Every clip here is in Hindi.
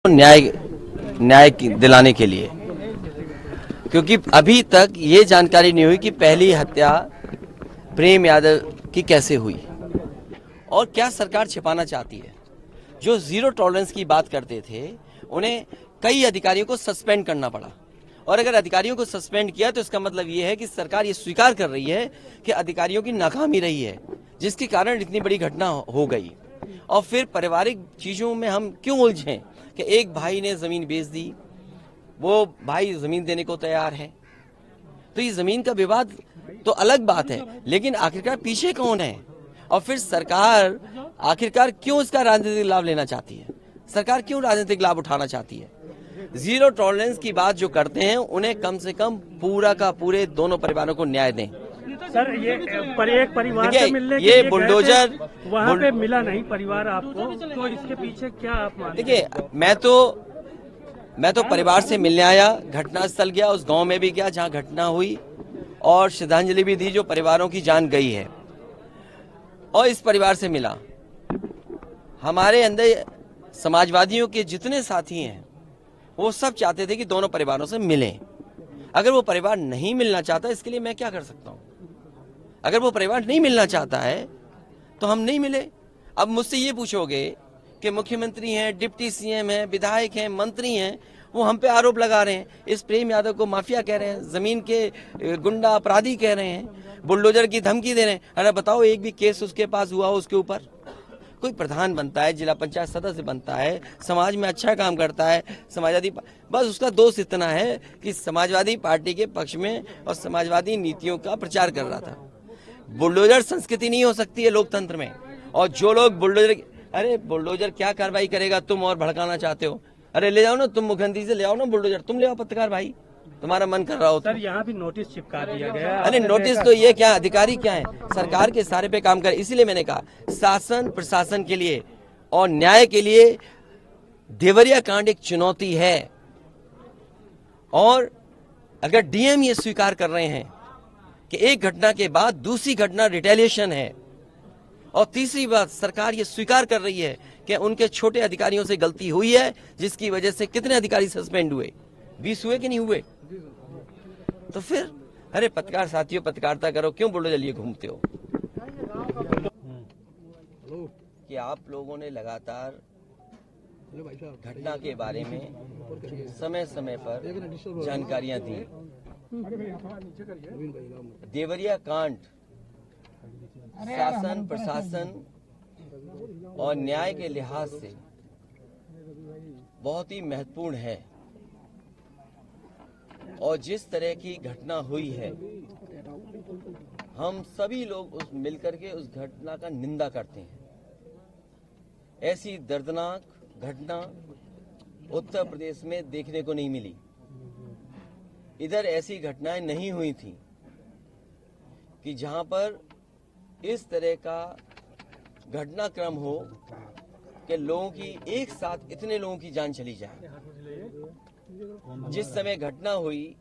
न्याय दिलाने के लिए, क्योंकि अभी तक ये जानकारी नहीं हुई कि पहली हत्या प्रेम यादव की कैसे हुई और क्या सरकार छिपाना चाहती है। जो जीरो टॉलरेंस की बात करते थे उन्हें कई अधिकारियों को सस्पेंड करना पड़ा, और अगर अधिकारियों को सस्पेंड किया तो इसका मतलब ये है कि सरकार ये स्वीकार कर रही है कि अधिकारियों की नाकामी रही है, जिसके कारण इतनी बड़ी घटना हो गई। और फिर पारिवारिक चीजों में हम क्यों उलझें कि एक भाई ने जमीन बेच दी, वो भाई जमीन देने को तैयार है, तो ये जमीन का विवाद तो अलग बात है, लेकिन आखिरकार पीछे कौन है और फिर सरकार आखिरकार क्यों इसका राजनीतिक लाभ लेना चाहती है, सरकार क्यों राजनीतिक लाभ उठाना चाहती है। जीरो टॉलरेंस की बात जो करते हैं उन्हें कम से कम पूरा का पूरे दोनों परिवारों को न्याय दें। सर ये एक परिवार से मिलने के ये लिए बुलडोजर वहाँ पे मिला नहीं परिवार आपको, तो इसके पीछे क्या आप मानते हैं? देखिए, मैं तो परिवार से मिलने आया, घटनास्थल गया, उस गांव में भी गया जहां घटना हुई और श्रद्धांजलि भी दी जो परिवारों की जान गई है, और इस परिवार से मिला। हमारे अंदर समाजवादियों के जितने साथी हैं वो सब चाहते थे कि दोनों परिवारों से मिलें। अगर वो परिवार नहीं मिलना चाहता, इसके लिए मैं क्या कर सकता हूं। अगर वो परिवार नहीं मिलना चाहता है तो हम नहीं मिले। अब मुझसे ये पूछोगे कि मुख्यमंत्री हैं, डिप्टी सीएम हैं, विधायक हैं, मंत्री हैं, वो हम पे आरोप लगा रहे हैं, इस प्रेम यादव को माफिया कह रहे हैं, जमीन के गुंडा अपराधी कह रहे हैं, बुलडोजर की धमकी दे रहे हैं। अरे बताओ, एक भी केस उसके पास हुआ उसके ऊपर? कोई प्रधान बनता है, जिला पंचायत सदस्य बनता है, समाज में अच्छा काम करता है, समाजवादी, बस उसका दोष इतना है कि समाजवादी पार्टी के पक्ष में और समाजवादी नीतियों का प्रचार कर रहा था। बुलडोजर संस्कृति नहीं हो सकती है लोकतंत्र में। और जो लोग बुलडोजर, अरे बुलडोजर क्या कार्रवाई करेगा, तुम और भड़काना चाहते हो, अरे ले जाओ ना, तुम मुख्यमंत्री से ले आओ ना बुलडोजर, तुम ले आओ पत्रकार भाई, तुम्हारा मन कर रहा हो। सर यहाँ भी नोटिस चिपका दिया गया। अरे नोटिस तो ये क्या, अधिकारी क्या है, सरकार के सारे पे काम करे। इसीलिए मैंने कहा शासन प्रशासन के लिए और न्याय के लिए देवरिया कांड एक चुनौती है। और अगर डीएम ये स्वीकार कर रहे हैं कि एक घटना के बाद दूसरी घटना रिटेलिएशन है, और तीसरी बात सरकार ये स्वीकार कर रही है कि उनके छोटे अधिकारियों से गलती हुई है, जिसकी वजह से कितने अधिकारी सस्पेंड हुए, 20 हुए कि नहीं हुए, तो फिर अरे पत्रकार साथियों, पत्रकारिता करो, क्यों बुलडोजर लिए घूमते हो। कि आप लोगों ने लगातार घटना के बारे में समय समय पर जानकारियां दी। देवरिया कांड शासन प्रशासन और न्याय के लिहाज से बहुत ही महत्वपूर्ण है, और जिस तरह की घटना हुई है हम सभी लोग उस मिलकर के उस घटना का निंदा करते हैं। ऐसी दर्दनाक घटना उत्तर प्रदेश में देखने को नहीं मिली। इधर ऐसी घटनाएं नहीं हुई थी कि जहां पर इस तरह का घटनाक्रम हो कि लोगों की एक साथ इतने लोगों की जान चली जाए। जिस समय घटना हुई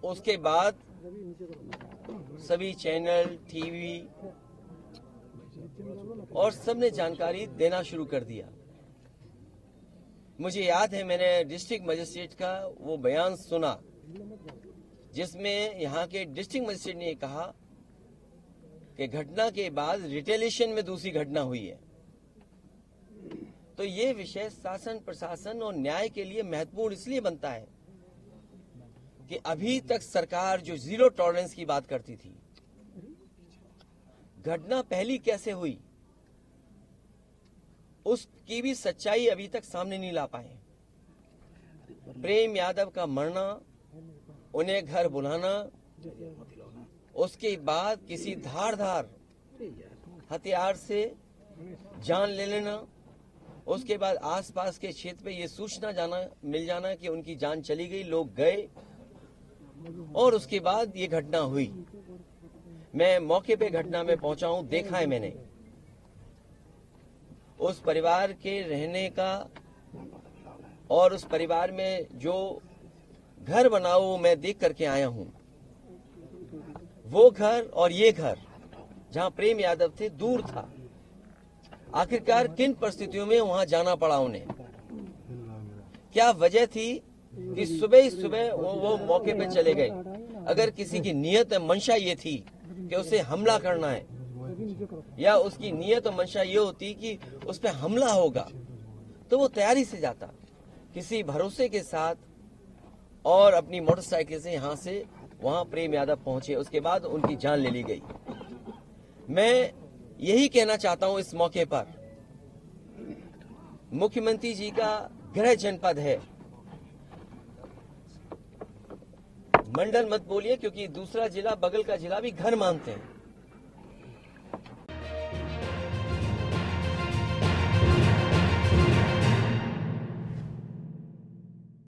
उसके बाद सभी चैनल, टीवी और सबने जानकारी देना शुरू कर दिया। मुझे याद है मैंने डिस्ट्रिक्ट मजिस्ट्रेट का वो बयान सुना जिसमें यहाँ के डिस्ट्रिक्ट मजिस्ट्रेट ने कहा कि घटना के बाद रिटेलिएशन में दूसरी घटना हुई है। तो ये विषय शासन प्रशासन और न्याय के लिए महत्वपूर्ण इसलिए बनता है कि अभी तक सरकार जो जीरो टॉलरेंस की बात करती थी, घटना पहली कैसे हुई उसकी भी सच्चाई अभी तक सामने नहीं ला पाए। प्रेम यादव का मरना, उन्हें घर बुलाना, उसके बाद किसी धारदार हथियार से जान ले लेना, उसके बाद आसपास के क्षेत्र पे ये सूचना मिल जाना कि उनकी जान चली गई, लोग गए, और उसके बाद ये घटना हुई। मैं मौके पे घटना में पहुंचा हूं, देखा है मैंने उस परिवार के रहने का, और उस परिवार में जो घर बना वो मैं देख करके आया हूं। वो घर और ये घर जहां प्रेम यादव थे दूर था। आखिरकार किन परिस्थितियों में वहां जाना पड़ा उन्हें, क्या वजह थी कि सुबह ही सुबह वो मौके पे चले गए? अगर किसी की नीयत मंशा ये थी कि उसे हमला करना है, या उसकी नीयत और मंशा ये होती कि उस पर हमला होगा, तो वो तैयारी से जाता, किसी भरोसे के साथ, और अपनी मोटरसाइकिल से यहाँ से वहां प्रेम यादव पहुंचे। उसके बाद उनकी जान ले ली गई। मैं यही कहना चाहता हूं इस मौके पर, मुख्यमंत्री जी का गृह जनपद है, मंडल मत बोलिए, क्योंकि दूसरा जिला, बगल का जिला भी घर मानते हैं।